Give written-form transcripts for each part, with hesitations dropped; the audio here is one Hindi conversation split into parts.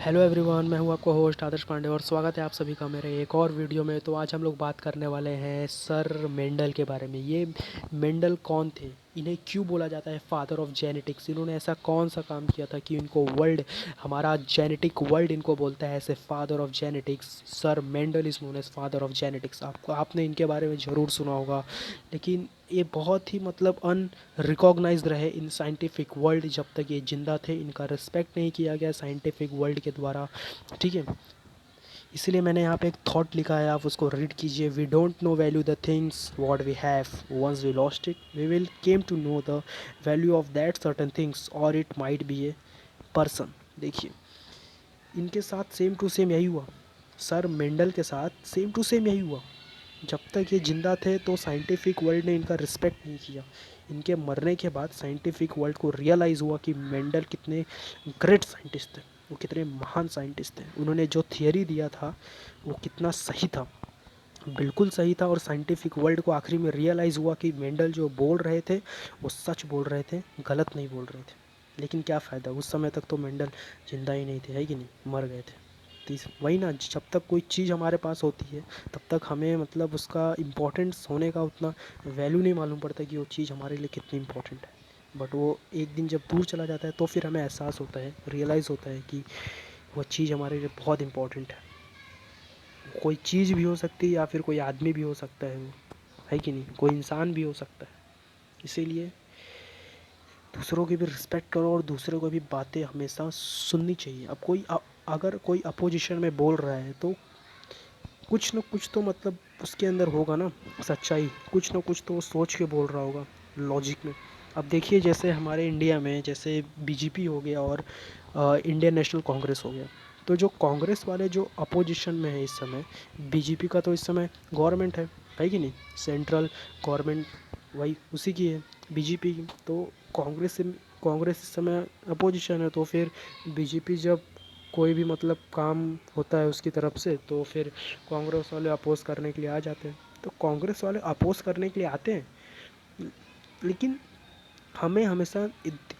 हेलो एवरीवन, मैं हूं आपका होस्ट आदर्श पांडे और स्वागत है आप सभी का मेरे एक और वीडियो में। तो आज हम लोग बात करने वाले हैं सर मेंडल के बारे में। ये मेंडल कौन थे, इन्हें क्यों बोला जाता है फादर ऑफ जेनेटिक्स, इन्होंने ऐसा कौन सा काम किया था कि इनको वर्ल्ड, हमारा जेनेटिक वर्ल्ड इनको बोलता है ऐसे father of genetics. Sir Mendel is known as father of genetics. आपने इनके बारे में ज़रूर सुना होगा, लेकिन ये बहुत ही मतलब रिकॉग्नाइज्ड रहे इन साइंटिफिक वर्ल्ड। जब तक ये जिंदा थे इनका रिस्पेक्ट नहीं किया गया साइंटिफिक वर्ल्ड के द्वारा, ठीक है। इसलिए मैंने यहाँ पे एक थॉट लिखा है, आप उसको रीड कीजिए। We don't know value the things what we have, once we lost it we will came to know the value of that certain things, और it might be a person. देखिए, इनके साथ सेम टू सेम यही हुआ। सर मेंडल के साथ सेम टू सेम यही हुआ। जब तक ये ज़िंदा थे तो साइंटिफिक वर्ल्ड ने इनका रिस्पेक्ट नहीं किया। इनके मरने के बाद साइंटिफिक वर्ल्ड को रियलाइज़ हुआ कि मेंडल कितने ग्रेट साइंटिस्ट थे, वो कितने महान साइंटिस्ट थे। उन्होंने जो थियरी दिया था वो कितना सही था, बिल्कुल सही था। और साइंटिफिक वर्ल्ड को आखिरी में रियलाइज़ हुआ कि मेंडल जो बोल रहे थे वो सच बोल रहे थे, गलत नहीं बोल रहे थे। लेकिन क्या फ़ायदा, उस समय तक तो मेंडल ज़िंदा ही नहीं थे, है कि नहीं, मर गए थे। तो वही ना, जब तक कोई चीज़ हमारे पास होती है तब तक हमें मतलब उसका इम्पोर्टेंस होने का उतना वैल्यू नहीं मालूम पड़ता कि वो चीज़ हमारे लिए कितनी इम्पोर्टेंट है। बट वो एक दिन जब दूर चला जाता है तो फिर हमें एहसास होता है, रियलाइज़ होता है कि वो चीज़ हमारे लिए बहुत इम्पोर्टेंट है। कोई चीज़ भी हो सकती है या फिर कोई आदमी भी हो सकता है, वो है कि नहीं, कोई इंसान भी हो सकता है। इसीलिए दूसरों की भी रिस्पेक्ट करो और दूसरों को भी बातें हमेशा सुननी चाहिए। अब अगर कोई अपोजिशन में बोल रहा है तो कुछ न कुछ तो मतलब उसके अंदर होगा ना, सच्चाई, कुछ न कुछ तो वो सोच के बोल रहा होगा, लॉजिक में। अब देखिए, जैसे हमारे इंडिया में जैसे बीजेपी हो गया और इंडियन नेशनल कांग्रेस हो गया। तो जो कांग्रेस वाले जो अपोजिशन में है इस समय, बीजेपी का तो इस समय गवर्नमेंट है कि नहीं, सेंट्रल गवर्नमेंट वही उसी की है, बीजेपी की। तो कांग्रेस इस समय अपोजिशन है, तो फिर बीजेपी जब कोई भी मतलब काम होता है उसकी तरफ से तो फिर कांग्रेस वाले अपोज करने के लिए आ जाते हैं। तो कांग्रेस वाले अपोज करने के लिए आते हैं, लेकिन हमें हमेशा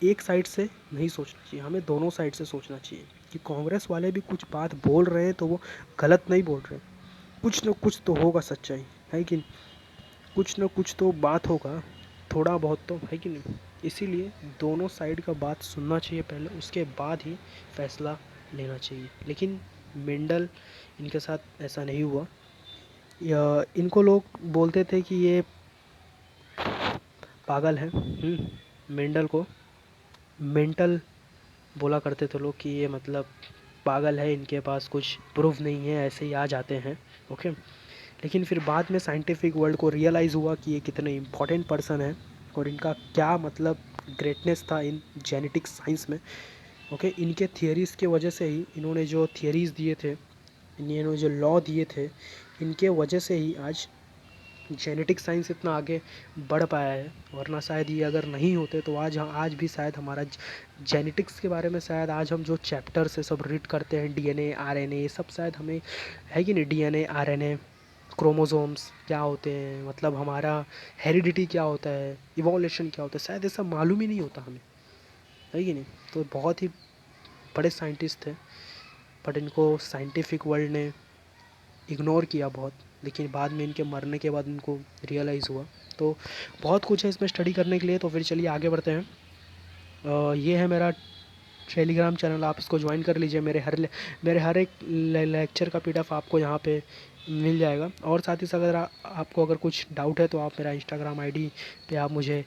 एक साइड से नहीं सोचना चाहिए, हमें दोनों साइड से सोचना चाहिए कि कांग्रेस वाले भी कुछ बात बोल रहे हैं तो वो गलत नहीं बोल रहे, कुछ न कुछ तो होगा सच्चाई, है कि नहीं? कुछ न कुछ तो बात होगा, थोड़ा बहुत तो, है कि नहीं? इसीलिए दोनों साइड का बात सुनना चाहिए पहले, उसके बाद ही फैसला लेना चाहिए। लेकिन मेंडल, इनके साथ ऐसा नहीं हुआ। या इनको लोग बोलते थे कि ये पागल है। मेंडल को मेंटल बोला करते थे लोग कि ये मतलब पागल है, इनके पास कुछ प्रूफ नहीं है, ऐसे ही आ जाते हैं। ओके। लेकिन फिर बाद में साइंटिफिक वर्ल्ड को रियलाइज़ हुआ कि ये कितने इम्पोर्टेंट पर्सन है और इनका क्या मतलब ग्रेटनेस था इन जेनेटिक साइंस में। ओके, इनके थियरीज़ के वजह से ही, इन्होंने जो थियरीज़ दिए थे, इन्होंने जो लॉ दिए थे, इनके वजह से ही आज जेनेटिक साइंस इतना आगे बढ़ पाया है। वरना शायद ये अगर नहीं होते तो आज भी शायद हमारा जेनेटिक्स के बारे में शायद आज हम जो चैप्टर से सब रीड करते हैं, डीएनए आरएनए, ये सब शायद हमें, है कि नहीं, डीएनए आरएनए, क्रोमोसोम्स क्या होते हैं, मतलब हमारा हेरिडिटी क्या होता है, इवोल्यूशन क्या होता है, शायद ये सब मालूम ही नहीं होता हमें, है कि नहीं? तो बहुत ही बड़े साइंटिस्ट थे, बट इनको साइंटिफिक वर्ल्ड ने इग्नोर किया बहुत। लेकिन बाद में इनके मरने के बाद इनको रियलाइज़ हुआ। तो बहुत कुछ है इसमें स्टडी करने के लिए, तो फिर चलिए आगे बढ़ते हैं। ये है मेरा टेलीग्राम चैनल, आप इसको ज्वाइन कर लीजिए। मेरे हर एक लेक्चर का पीडीएफ आपको यहाँ पे मिल जाएगा। और साथ ही साथ अगर आपको अगर कुछ डाउट है तो आप मेरा इंस्टाग्राम आईडी पे आप मुझे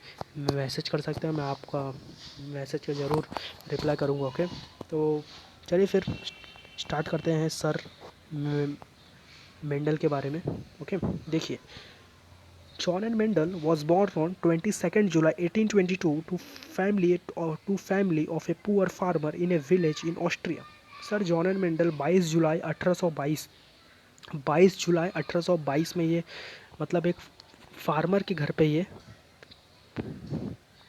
मैसेज कर सकते हैं, मैं आपका मैसेज का ज़रूर रिप्लाई करूँगा। ओके, तो चलिए फिर स्टार्ट करते हैं सर मेंडल के बारे में। ओके, देखिए, John and Mendel was born on 22nd July 1822 to family of a poor farmer in a village in Austria। Sir John and Mendel 22 जुलाई 1822 में ये मतलब एक फार्मर के घर पे ये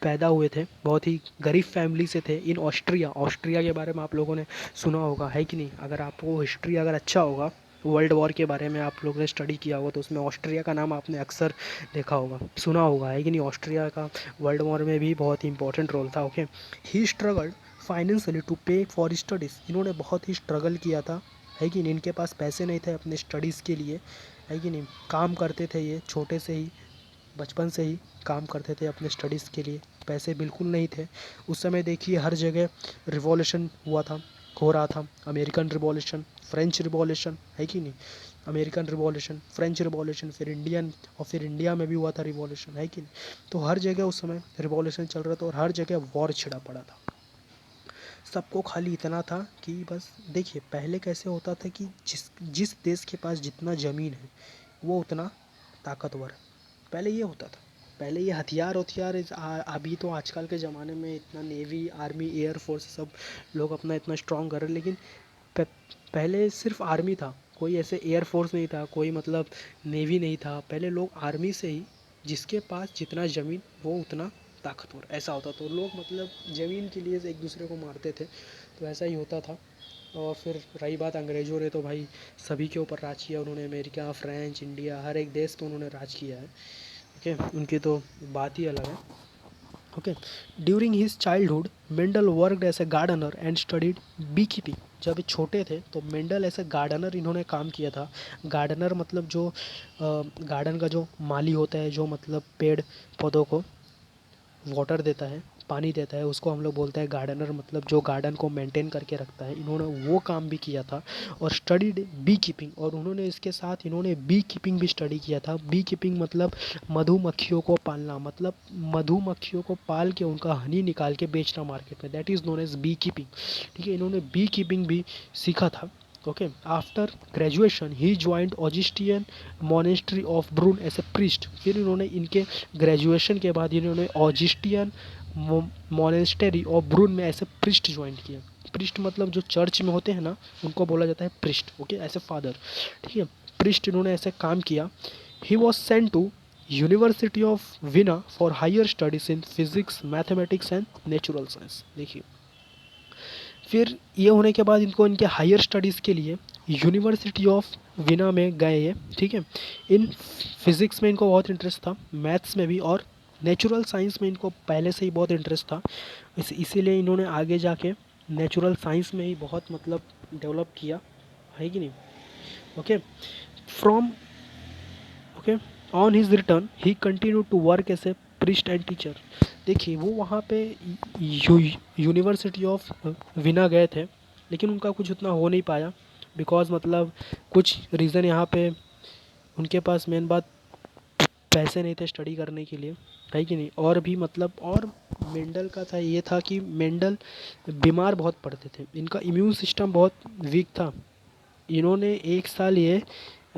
पैदा हुए थे। बहुत ही गरीब फैमिली से थे इन ऑस्ट्रिया। ऑस्ट्रिया के बारे में आप लोगों ने सुना होगा, है कि नहीं? अगर आपको हिस्ट्री अगर अच्छा होगा, वर्ल्ड वॉर के बारे में आप लोगों ने स्टडी किया होगा, तो उसमें ऑस्ट्रिया का नाम आपने अक्सर देखा होगा, सुना होगा, है कि नहीं? ऑस्ट्रिया का वर्ल्ड वॉर में भी बहुत ही इंपॉर्टेंट रोल था। Okay, he struggled financially to pay for studies, इन्होंने बहुत ही स्ट्रगल किया था, है कि नहीं। इनके पास पैसे नहीं थे अपने स्टडीज़ के लिए, है कि नहीं। काम करते थे ये छोटे से ही, बचपन से ही काम करते थे अपने स्टडीज़ के लिए, पैसे बिल्कुल नहीं थे उस समय। देखिए हर जगह रिवॉल्यूशन हुआ था, हो रहा था। अमेरिकन रिवॉल्यूशन, फ्रेंच रिवॉल्यूशन, है कि नहीं। अमेरिकन रिवॉल्यूशन, फ्रेंच रिवॉल्यूशन, फिर इंडियन, और फिर इंडिया में भी हुआ था रिवॉल्यूशन, है कि नहीं। तो हर जगह उस समय रिवॉल्यूशन चल रहा था और हर जगह वॉर छिड़ा पड़ा था। सबको खाली इतना था कि बस देखिए पहले कैसे होता था कि जिस जिस देश के पास जितना ज़मीन है वो उतना ताकतवर है। पहले ये होता था, पहले ये हथियार हथियार अभी तो आजकल के ज़माने में इतना नेवी आर्मी एयर फोर्स सब लोग अपना इतना स्ट्रॉन्ग कर रहे हैं, लेकिन प- पहले सिर्फ आर्मी था, कोई ऐसे एयर फोर्स नहीं था, कोई मतलब नेवी नहीं था। पहले लोग आर्मी से ही, जिसके पास जितना ज़मीन वो उतना ताकतवर, ऐसा होता। तो लोग मतलब ज़मीन के लिए एक दूसरे को मारते थे, तो ऐसा ही होता था। और फिर रही बात अंग्रेज़ों ने, तो भाई सभी के ऊपर राज किया उन्होंने। अमेरिका, फ्रेंच, इंडिया, हर एक देश तो उन्होंने राज किया है। ओके, उनकी तो बात ही अलग है। Okay, during his childhood Mendel worked as a gardener and studied bee keeping. जब छोटे थे तो मेंडल ऐसे गार्डनर इन्होंने काम किया था। गार्डनर मतलब जो गार्डन का जो माली होता है, जो मतलब पेड़ पौधों को वाटर देता है, पानी देता है, उसको हम लोग बोलते हैं गार्डनर, मतलब जो गार्डन को मेंटेन करके रखता है। इन्होंने वो काम भी किया था और स्टडीड बी कीपिंग, और उन्होंने इसके साथ इन्होंने बी कीपिंग भी स्टडी किया था। बी कीपिंग मतलब मधुमक्खियों को पालना, मतलब मधुमक्खियों को पाल के उनका हनी निकाल के बेचना मार्केट में, that is known as beekeeping. ठीक है, इन्होंने बी कीपिंग भी सीखा था। ओके, आफ्टर ग्रेजुएशन ही joined Augustinian monastery of Brno as a priest. फिर इन्होंने इनके ग्रेजुएशन के बाद इन्होंने ऑजिस्टियन मोनेस्टेरी ऑफ ब्रून में ऐसे प्रिस्ट ज्वाइन किया। प्रिस्ट मतलब जो चर्च में होते हैं ना, उनको बोला जाता है प्रिस्ट। ओके, ऐसे फादर, ठीक है, प्रिस्ट इन्होंने ऐसे काम किया। He was sent to university of Vienna for higher studies in physics, mathematics and natural science. देखिए फिर ये होने के बाद इनको इनके हायर स्टडीज़ के लिए यूनिवर्सिटी ऑफ विना में गए ये, ठीक है। इन फिज़िक्स में इनको बहुत इंटरेस्ट था, मैथ्स में भी, और नेचुरल साइंस में इनको पहले से ही बहुत इंटरेस्ट था। इसीलिए इन्होंने आगे जाके नेचुरल साइंस में ही बहुत मतलब डेवलप किया, है कि नहीं। Okay, from okay, on his return he continue to work as a priest and teacher. देखिए वो वहाँ पे यूनिवर्सिटी ऑफ विना गए थे, लेकिन उनका कुछ उतना हो नहीं पाया, बिकॉज मतलब कुछ रीज़न यहाँ पे उनके पास मेन बात पैसे नहीं थे स्टडी करने के लिए, है कि नहीं। और भी मतलब, और मेंडल का था ये था कि मेंडल बीमार बहुत पड़ते थे, इनका इम्यून सिस्टम बहुत वीक था। इन्होंने एक साल ये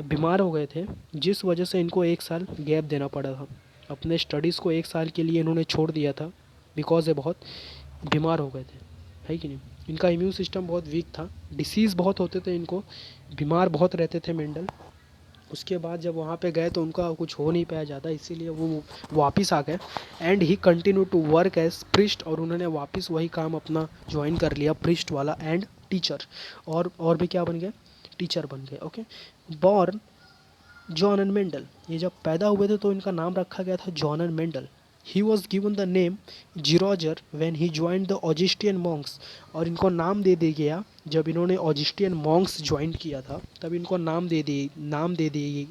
बीमार हो गए थे, जिस वजह से इनको एक साल गैप देना पड़ा था। अपने स्टडीज़ को एक साल के लिए इन्होंने छोड़ दिया था, बिकॉज ये बहुत बीमार हो गए थे, है कि नहीं। इनका इम्यून सिस्टम बहुत वीक था, डिसीज़ बहुत होते थे इनको, बीमार बहुत रहते थे मेंडल। उसके बाद जब वहाँ पे गए तो उनका कुछ हो नहीं पाया ज़्यादा, इसीलिए वो वापस आ गए। And he continue to work as priest, और उन्होंने वापस वही काम अपना ज्वाइन कर लिया, प्रिस्ट वाला, एंड टीचर। और भी क्या बन गए, टीचर बन गए। Okay, born John and Mendel, ये जब पैदा हुए थे तो इनका नाम रखा गया था John and Mendel. He was given the name Gregor when he join the Augustinian monks, और इनको नाम दे दिया गया जब इन्होंने ऑजिस्टियन मॉन्क्स ज्वाइन किया था, तब इनको नाम दे दिए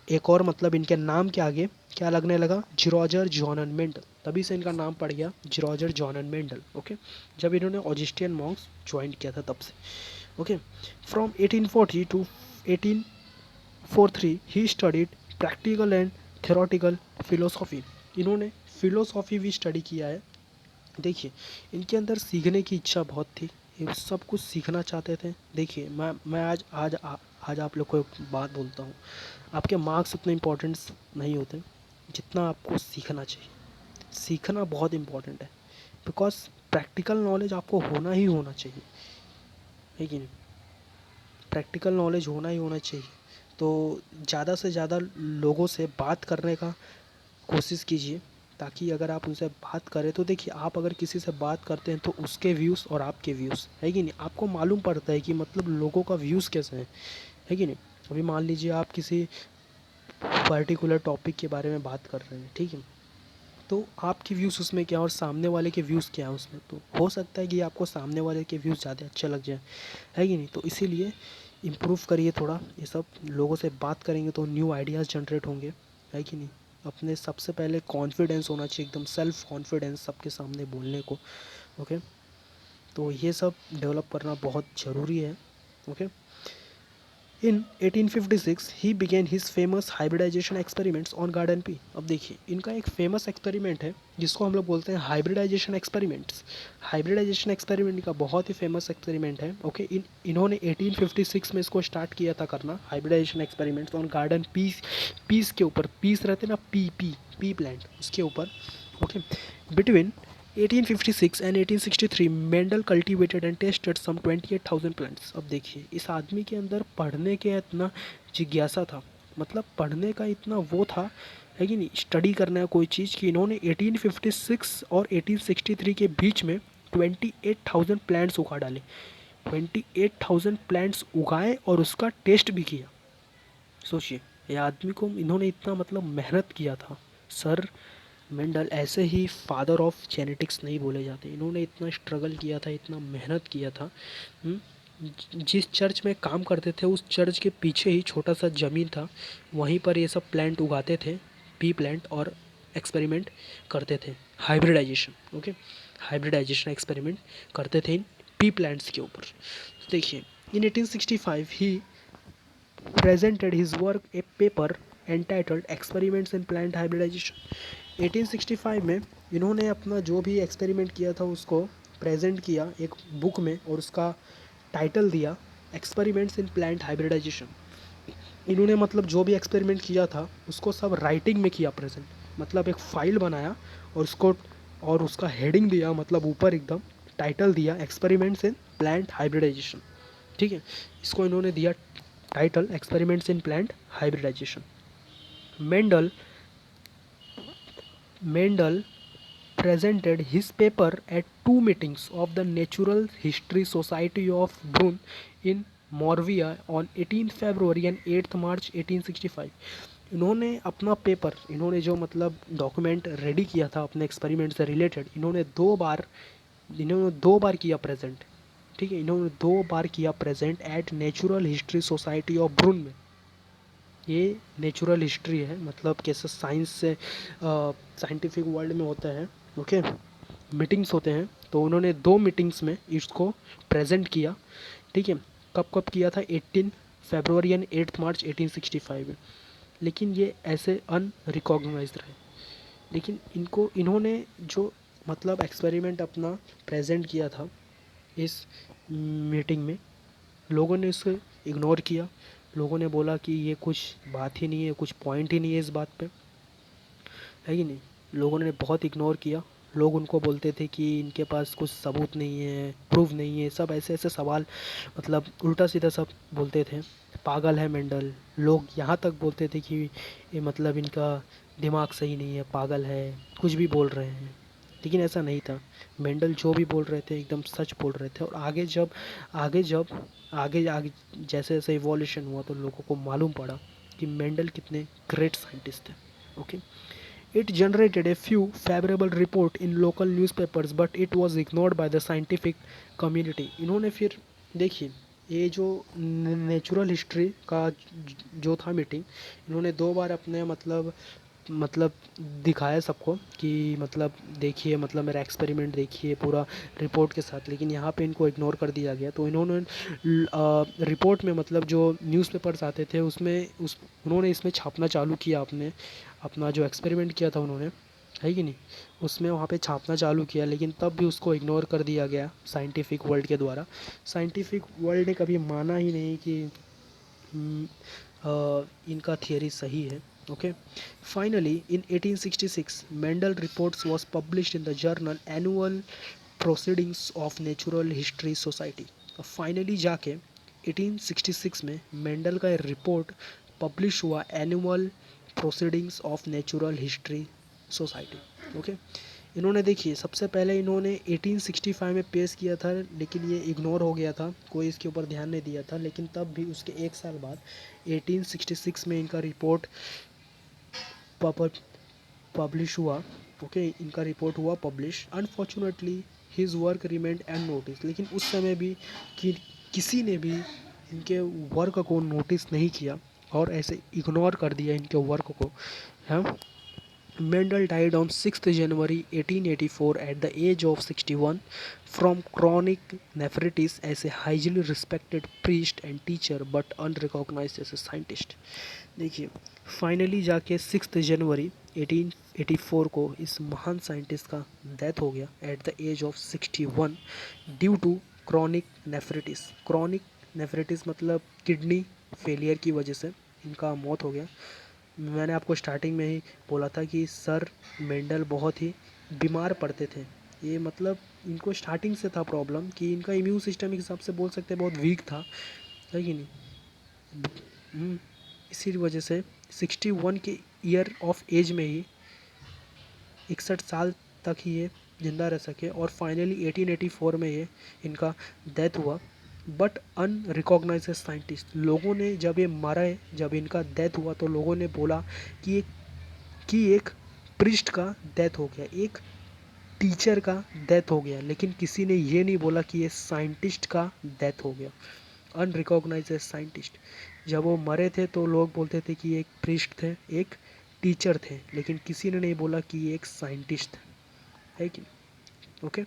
एक और, मतलब इनके नाम के आगे क्या लगने लगा, जीरोजर जॉन एंड मेंडल, तभी से इनका नाम पड़ गया Gregor John and Mendel. Okay, जब इन्होंने ऑजिस्टियन मॉन्क्स ज्वाइन किया था तब से। Okay, from 1840 to 1843 he studied practical and theoretical philosophy. इन्होंने फिलोसॉफी भी स्टडी किया है। देखिए इनके अंदर सीखने की इच्छा बहुत थी, ये सब कुछ सीखना चाहते थे। देखिए मैं आज आप लोग को एक बात बोलता हूँ, आपके मार्क्स उतने इम्पोर्टेंट्स नहीं होते जितना आपको सीखना चाहिए। सीखना बहुत इम्पोर्टेंट है, बिकॉज प्रैक्टिकल नॉलेज आपको होना ही होना चाहिए, है कि नहीं। प्रैक्टिकल नॉलेज होना ही होना चाहिए। तो ज़्यादा से ज़्यादा लोगों से बात करने का कोशिश कीजिए, ताकि अगर आप उनसे बात करें तो देखिए, आप अगर किसी से बात करते हैं तो उसके व्यूज़ और आपके व्यूज़, है कि नहीं, आपको मालूम पड़ता है कि मतलब लोगों का व्यूज़ कैसे हैं, है कि नहीं। अभी मान लीजिए आप किसी पर्टिकुलर टॉपिक के बारे में बात कर रहे हैं, ठीक है, तो आपके व्यूज़ उसमें क्या और सामने वाले के व्यूज़ क्या है उसमें, तो हो सकता है कि आपको सामने वाले के व्यूज़ ज़्यादा अच्छे लग जाए, है कि नहीं। तो इसीलिए इम्प्रूव करिए थोड़ा, ये सब लोगों से बात करेंगे तो न्यू आइडियाज़ जनरेट होंगे, है कि नहीं। अपने सबसे पहले कॉन्फिडेंस होना चाहिए, एकदम सेल्फ कॉन्फिडेंस सबके सामने बोलने को। ओके, तो ये सब डेवलप करना बहुत ज़रूरी है। Okay, in 1856 he began his famous hybridisation experiments on garden pea. अब देखिए, इनका एक फेमस एक्सपेरिमेंट है जिसको हम लोग बोलते हैं हाइब्रिडाइजेशन एक्सपेरिमेंट्स। हाइब्रिडाइजेशन एक्सपेरिमेंट का बहुत ही फेमस एक्सपेरिमेंट है। ओके, इन्होंने 1856 में इसको स्टार्ट किया था करना, hybridisation experiments on garden peas. Peas के ऊपर, पीस रहते ना, पी प्लांट, उसके ऊपर। Okay, between 1856 and 1863 Mendel cultivated and tested some 28,000 plants. अब देखिए, इस आदमी के अंदर पढ़ने के इतना जिज्ञासा था, मतलब पढ़ने का इतना वो था, है कि नहीं, स्टडी करना है कोई चीज़, कि इन्होंने 1856 और 1863 के बीच में 28,000 प्लांट्स उगा डाले। 28,000 प्लांट्स उगाए और उसका टेस्ट भी किया। सोचिए, ये आदमी को इन्होंने इतना मतलब मेहनत किया था। सर मेंडल ऐसे ही फादर ऑफ जेनेटिक्स नहीं बोले जाते, इन्होंने इतना स्ट्रगल किया था, इतना मेहनत किया था। जिस चर्च में काम करते थे उस चर्च के पीछे ही छोटा सा ज़मीन था, वहीं पर ये सब प्लांट उगाते थे, पी प्लांट, और एक्सपेरिमेंट करते थे, हाइब्रिडाइजेशन। ओके, हाइब्रिडाइजेशन एक्सपेरिमेंट करते थे इन पी प्लांट्स के ऊपर। तो देखिए, इन 1865 ही presented his work a paper entitled Experiments in Plant Hybridization। 1865 में इन्होंने अपना जो भी एक्सपेरिमेंट किया था उसको प्रेजेंट किया एक बुक में, और उसका टाइटल दिया एक्सपेरिमेंट्स इन प्लांट हाइब्रिडाइजेशन। इन्होंने मतलब जो भी एक्सपेरिमेंट किया था उसको सब राइटिंग में किया प्रेजेंट, मतलब एक फाइल बनाया और उसको, और उसका हेडिंग दिया, मतलब ऊपर एकदम टाइटल दिया एक्सपेरिमेंट्स इन प्लांट हाइब्रिडाइजेशन। ठीक है, इसको इन्होंने दिया title experiments in plant hybridisation. Mendel Mendel presented his paper at two meetings of the Natural History Society of Brunn in Moravia on 18 February and 8 March 1865। इन्होंने अपना पेपर, इन्होंने जो मतलब डॉक्यूमेंट रेडी किया था अपने एक्सपेरिमेंट से रिलेटेड, इन्होंने दो बार किया प्रेजेंट। ठीक है, इन्होंने दो बार किया present at natural history society of Brno में। ये नेचुरल हिस्ट्री है, मतलब कैसे साइंस से साइंटिफिक वर्ल्ड में होता है। ओके, मीटिंग्स होते हैं, तो उन्होंने दो मीटिंग्स में इसको प्रेजेंट किया। ठीक है, कब कब किया था, 18 फरवरी एंड 8 मार्च 1865 में। लेकिन ये ऐसे अनरिकॉग्नाइज्ड रहे। लेकिन इन्होंने जो मतलब एक्सपेरिमेंट अपना प्रेजेंट किया था इस मीटिंग में, लोगों ने इसे इग्नोर किया। लोगों ने बोला कि ये कुछ बात ही नहीं है, कुछ पॉइंट ही नहीं है इस बात पे, है कि नहीं। लोगों ने बहुत इग्नोर किया। लोग उनको बोलते थे कि इनके पास कुछ सबूत नहीं है, प्रूफ नहीं है, सब ऐसे ऐसे सवाल, मतलब उल्टा सीधा सब बोलते थे। पागल है मेंडल, लोग यहाँ तक बोलते थे कि ये मतलब इनका दिमाग सही नहीं है, पागल है, कुछ भी बोल रहे हैं। लेकिन ऐसा नहीं था, मेंडल जो भी बोल रहे थे एकदम सच बोल रहे थे। और आगे जब आगे आगे जैसे जैसे इवोल्यूशन हुआ तो लोगों को मालूम पड़ा कि मेंडल कितने ग्रेट साइंटिस्ट थे। Okay, it generated a few favorable report in local newspapers but it was ignored by the scientific community। इन्होंने फिर देखिए, ये जो नेचुरल हिस्ट्री का जो था मीटिंग, इन्होंने दो बार अपने मतलब दिखाया सबको कि मतलब देखिए, मतलब मेरा एक्सपेरिमेंट देखिए पूरा रिपोर्ट के साथ। लेकिन यहाँ पे इनको इग्नोर कर दिया गया। तो इन्होंने रिपोर्ट में मतलब जो न्यूज़पेपर्स आते थे उसमें उन्होंने इसमें छापना चालू किया, अपना जो एक्सपेरिमेंट किया था उन्होंने, है कि नहीं, उसमें वहाँ पे छापना चालू किया। लेकिन तब भी उसको इग्नोर कर दिया गया साइंटिफिक वर्ल्ड के द्वारा। साइंटिफिक वर्ल्ड ने कभी माना ही नहीं कि इनका थियरी सही है। Okay, finally in 1866 Mendel reports was published in the journal annual proceedings of natural history society. अब फाइनली जाके 1866 में मेंडल का रिपोर्ट पब्लिश हुआ annual proceedings of natural history society. Okay, इन्होंने देखिए सबसे पहले इन्होंने 1865 में पेश किया था, लेकिन ये इग्नोर हो गया था, कोई इसके ऊपर ध्यान नहीं दिया था। लेकिन तब भी उसके एक साल बाद 1866 में इनका रिपोर्ट पब्लिश हुआ। ओके, इनका रिपोर्ट हुआ publish. Unfortunately his work remained unnoticed, लेकिन उस समय भी किसी ने भी इनके वर्क को नोटिस नहीं किया और ऐसे इग्नोर कर दिया इनके वर्क को। हाँ, Mendel died on 6th January 1884 at the age of 61 from chronic nephritis as a highly respected priest and teacher but unrecognized as a scientist। देखिए, फाइनली जाके 6 जनवरी 1884 को इस महान साइंटिस्ट का डेथ हो गया at the age of 61 due to chronic nephritis. Chronic nephritis मतलब किडनी फेलियर की वजह से इनका मौत हो गया। मैंने आपको स्टार्टिंग में ही बोला था कि सर मेंडल बहुत ही बीमार पड़ते थे। ये मतलब इनको स्टार्टिंग से था प्रॉब्लम कि इनका इम्यून सिस्टम के हिसाब से बोल सकते हैं बहुत वीक था, है कि नहीं। इसी वजह से 61 के ईयर ऑफ एज में ही 61 साल तक ही ये ज़िंदा रह सके और फाइनली 1884 में ये इनका डेथ हुआ। बट अनरिकॉग्नाइज्ड साइंटिस्ट, लोगों ने जब ये मरा है, जब इनका डेथ हुआ तो लोगों ने बोला कि एक प्रिस्ट का डेथ हो गया, एक टीचर का डेथ हो गया, लेकिन किसी ने ये नहीं बोला कि ये साइंटिस्ट का डेथ हो गया। अनरिकॉग्नाइज्ड साइंटिस्ट, जब वो मरे थे तो लोग बोलते थे कि एक प्रिस्ट थे, एक टीचर थे, लेकिन किसी ने नहीं बोला कि ये एक साइंटिस्ट है कि okay.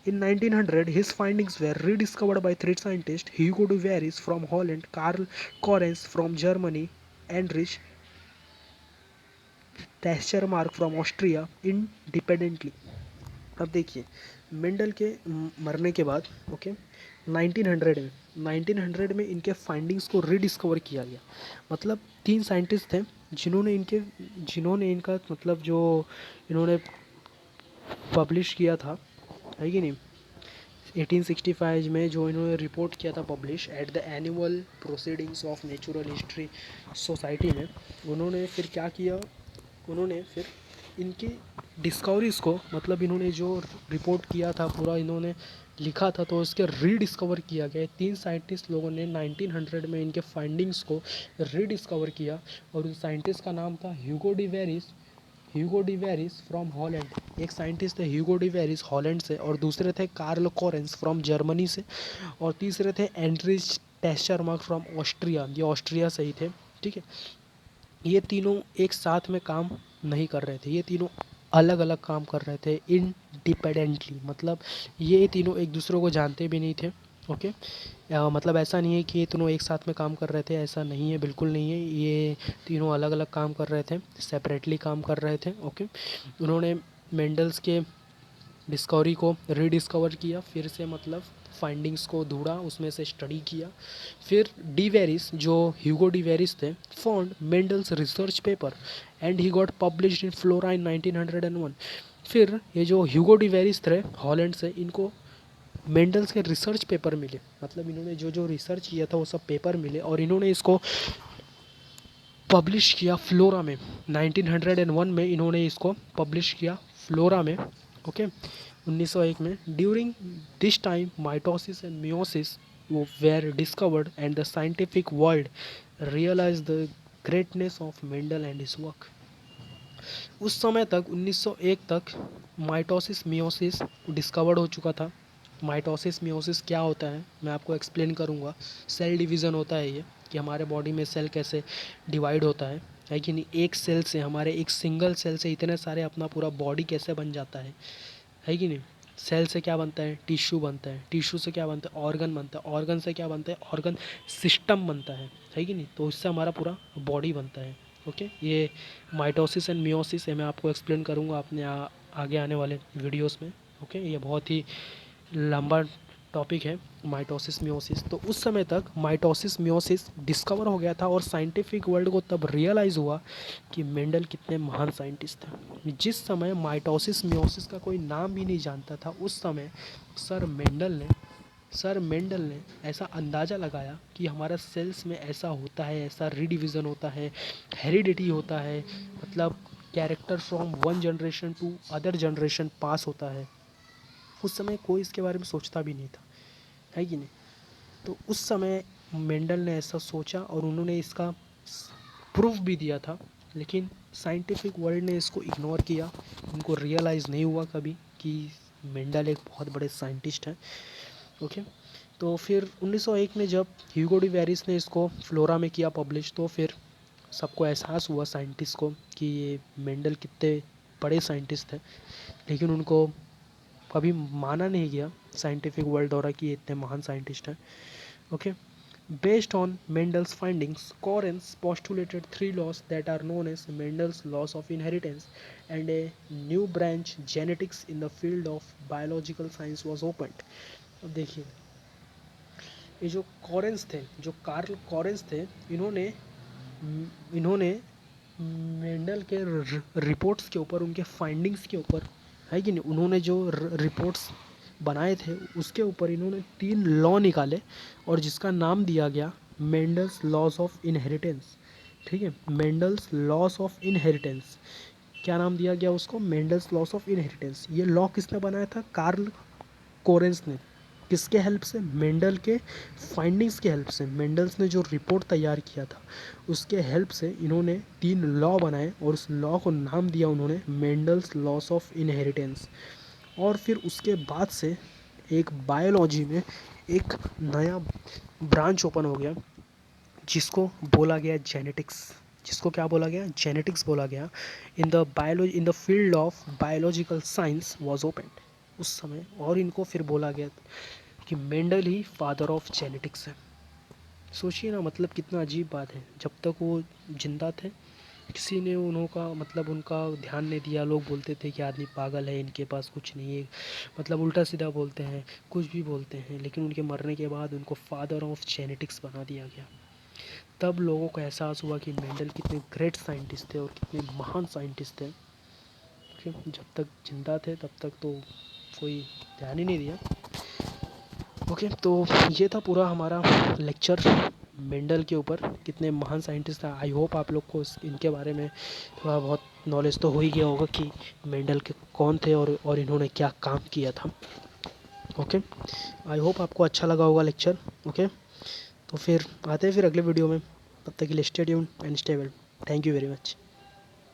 In 1900, his findings were rediscovered by three scientists: Hugo de Vries from Holland, Karl Correns from Germany, Heinrich Teschermark from Austria, independently। अब देखिए, मेंडल के मरने के बाद ओके 1900 में इनके फाइंडिंग्स को रीडिस्कवर किया गया। मतलब 3 साइंटिस्ट थे जिन्होंने इनका मतलब जो इन्होंने पब्लिश किया था, है कि नहीं, 1865 में जो इन्होंने रिपोर्ट किया था publish at the annual proceedings of natural history society में। उन्होंने फिर क्या किया, उन्होंने फिर इनकी डिस्कवरीज़ को, मतलब इन्होंने जो रिपोर्ट किया था पूरा इन्होंने लिखा था, तो इसके रीडिस्कवर किया गया। 3 साइंटिस्ट लोगों ने 1900 में इनके फाइंडिंग्स को रीडिस्कवर किया और उन साइंटिस्ट का नाम था Hugo de Vries from Holland. एक साइंटिस्ट थे ह्यूगो डी वेरिस हॉलैंड से, और दूसरे थे कार्ल कोरेंस फ्रॉम जर्मनी से, और तीसरे थे एंड्रिच टेस्चरमार्क फ्रॉम ऑस्ट्रिया, ये ऑस्ट्रिया से ही थे। ठीक है, ये तीनों एक साथ में काम नहीं कर रहे थे, ये तीनों अलग अलग काम कर रहे थे इंडिपेंडेंटली। मतलब ये तीनों एक दूसरे को जानते भी नहीं थे। ओके, मतलब ऐसा नहीं है कि ये तीनों एक साथ में काम कर रहे थे, ऐसा नहीं है, बिल्कुल नहीं है। ये तीनों अलग अलग काम कर रहे थे, सेपरेटली काम कर रहे थे। ओके, उन्होंने मेंडल्स के डिस्कवरी को रीडिस्कवर किया, फिर से मतलब फाइंडिंग्स को ढूंढा, उसमें से स्टडी किया। फिर डी वेरिस, जो ह्यूगो डी वेरिस थे, found Mendel's research paper and he got published in Flora in 1901। फिर ये जो ह्यूगो डी वेरिस थे हॉलैंड से, इनको मेंडल्स के रिसर्च पेपर मिले, मतलब इन्होंने जो जो रिसर्च किया था वो सब पेपर मिले और इन्होंने इसको पब्लिश किया फ्लोरा में। 1901 में इन्होंने इसको पब्लिश किया फ्लोरा में। ओके, 1901 में। During this time mitosis and meiosis were discovered and the scientific world realise the greatness of Mendel and his work. उस समय तक 1901 तक माइटोसिस मियोसिस डिस्कवर्ड हो चुका था। माइटोसिस मियोसिस क्या होता है मैं आपको एक्सप्लेन करूँगा। सेल डिवीज़न होता है ये, कि हमारे बॉडी में सेल कैसे डिवाइड होता है कि नहीं। एक सेल से, हमारे एक सिंगल सेल से इतने सारे अपना पूरा बॉडी कैसे बन जाता है कि नहीं। सेल से क्या बनता है, टिश्यू बनता है, टिश्यू से क्या बनता है, ऑर्गन बनता है, ऑर्गन से क्या बनता है, ऑर्गन सिस्टम बनता है कि नहीं। तो इससे हमारा पूरा बॉडी बनता है। ओके, ये माइटोसिस एंड मियोसिस है, मैं आपको एक्सप्लेन करूँगा अपने आगे आने वाले वीडियोस में। ओके, ये बहुत ही लंबा टॉपिक है माइटोसिस मियोसिस। तो उस समय तक माइटोसिस मियोसिस डिस्कवर हो गया था और साइंटिफिक वर्ल्ड को तब रियलाइज़ हुआ कि मेंडल कितने महान साइंटिस्ट थे। जिस समय माइटोसिस मियोसिस का कोई नाम भी नहीं जानता था, उस समय सर मेंडल ने ऐसा अंदाज़ा लगाया कि हमारा सेल्स में ऐसा होता है, ऐसा रीडिविज़न होता है, हेरिडिटी होता है, मतलब character from one generation to other generation pass होता है। उस समय कोई इसके बारे में सोचता भी नहीं था, है कि नहीं। तो उस समय मेंडल ने ऐसा सोचा और उन्होंने इसका प्रूफ भी दिया था लेकिन साइंटिफिक वर्ल्ड ने इसको इग्नोर किया, उनको रियलाइज़ नहीं हुआ कभी कि मेंडल एक बहुत बड़े साइंटिस्ट हैं। ओके, तो फिर 1901 में जब ह्यूगो डी वेरिस ने इसको फ्लोरा में किया पब्लिश, तो फिर सबको एहसास हुआ साइंटिस्ट को कि ये मेंडल कितने बड़े साइंटिस्ट हैं, लेकिन उनको कभी माना नहीं गया साइंटिफिक वर्ल्ड द्वारा कि ये इतने महान साइंटिस्ट हैं। Okay, based on Mendel's findings, Correns postulated three laws that are known as Mendel's laws of inheritance, and a new branch, genetics, in the field of biological science was opened. अब देखिए, ये जो कॉरेंस थे, जो कार्ल कॉरेंस थे, इन्होंने इन्होंने मेंडल के रिपोर्ट्स के ऊपर, उनके फाइंडिंग्स के ऊपर, है कि नहीं, उन्होंने जो रिपोर्ट्स बनाए थे उसके ऊपर इन्होंने 3 लॉ निकाले और जिसका नाम दिया गया मेंडल्स लॉज ऑफ इनहेरिटेंस। ठीक है, मेंडल्स लॉस ऑफ इनहेरिटेंस, क्या नाम दिया गया उसको? Mendel's loss of inheritance. ये लॉ किसने बनाया था? कार्ल कोरेंस ने। किसके हेल्प से? मेंडल के फाइंडिंग्स के हेल्प से, मेंडल्स ने जो रिपोर्ट तैयार किया था उसके हेल्प से इन्होंने 3 लॉ बनाए और उस लॉ को नाम दिया उन्होंने मेंडल्स लॉस ऑफ इनहेरिटेंस। और फिर उसके बाद से एक बायोलॉजी में एक नया ब्रांच ओपन हो गया जिसको बोला गया जेनेटिक्स। जिसको क्या बोला गया? जेनेटिक्स बोला गया। In the field of biological science was opened उस समय, और इनको फिर बोला गया कि Mendel he father of genetics है। सोचिए ना, मतलब कितना अजीब बात है। जब तक वो जिंदा थे किसी ने उनका मतलब उनका ध्यान नहीं दिया। लोग बोलते थे कि आदमी पागल है, इनके पास कुछ नहीं है, मतलब उल्टा सीधा बोलते हैं, कुछ भी बोलते हैं, लेकिन उनके मरने के बाद उनको फादर ऑफ जेनेटिक्स बना दिया गया। तब लोगों को एहसास हुआ कि मेंडल कितने ग्रेट साइंटिस्ट थे और कितने महान साइंटिस्ट थे। जब तक जिंदा थे तब तक तो कोई ध्यान ही नहीं दिया। ओके, तो ये था पूरा हमारा लेक्चर मेंडल के ऊपर, कितने महान साइंटिस्ट था। आई होप आप लोग को इनके बारे में थोड़ा बहुत नॉलेज तो हो ही गया होगा कि मेंडल के कौन थे और इन्होंने क्या काम किया था। ओके, आई होप आपको अच्छा लगा होगा लेक्चर। ओके, तो फिर आते हैं फिर अगले वीडियो में। तब तक के लिए stay tuned and stay well. Thank you very much.